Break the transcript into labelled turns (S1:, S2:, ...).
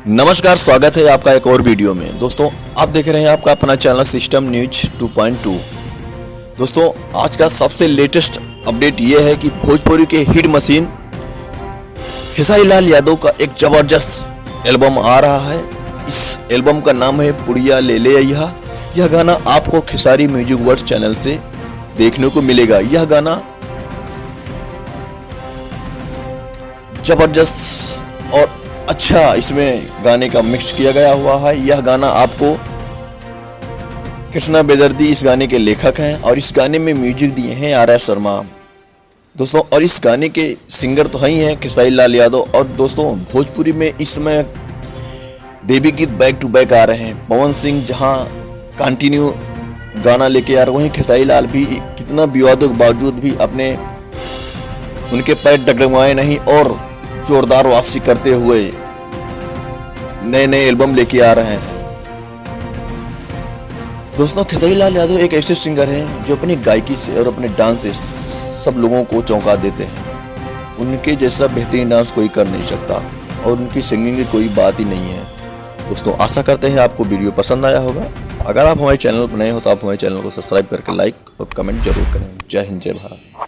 S1: नमस्कार, स्वागत है आपका एक और वीडियो में। दोस्तों, आप देख रहे हैं आपका अपना चैनल सिस्टम न्यूज 2.2। दोस्तों, आज का सबसे लेटेस्ट अपडेट ये है कि भोजपुरी के हिट मशीन खेसारी लाल यादव का एक जबरदस्त एल्बम आ रहा है। इस एल्बम का नाम है पुड़िया ले ले अइहा। यह गाना आपको खेसारी म्यूजिक वर्ल्ड चैनल से देखने को मिलेगा। यह गाना जबरदस्त और अच्छा इसमें गाने का मिक्स किया गया हुआ है। यह गाना आपको कृष्णा बेदर्दी इस गाने के लेखक हैं और इस गाने में म्यूजिक दिए हैं आर शर्मा। दोस्तों, और इस गाने के सिंगर तो ही हैं खेसारी लाल यादव। और दोस्तों, भोजपुरी में इस समय देवी गीत बैक टू बैक आ रहे हैं। पवन सिंह जहां कंटिन्यू गाना लेके आ रहे, वहीं खेसारी लाल भी कितना विवादों के बावजूद भी उनके पैर डगमगाए नहीं और जोरदार वापसी करते हुए नए नए एल्बम लेके आ रहे हैं। दोस्तों, खेसारी लाल यादव एक ऐसे सिंगर हैं जो अपनी गायकी से और अपने डांस से सब लोगों को चौंका देते हैं। उनके जैसा बेहतरीन डांस कोई कर नहीं सकता और उनकी सिंगिंग की कोई बात ही नहीं है। दोस्तों, आशा करते हैं आपको वीडियो पसंद आया होगा। अगर आप हमारे चैनल पर नए हो तो आप हमारे चैनल को सब्सक्राइब करके लाइक और कमेंट जरूर करें। जय हिंद, जय भारत।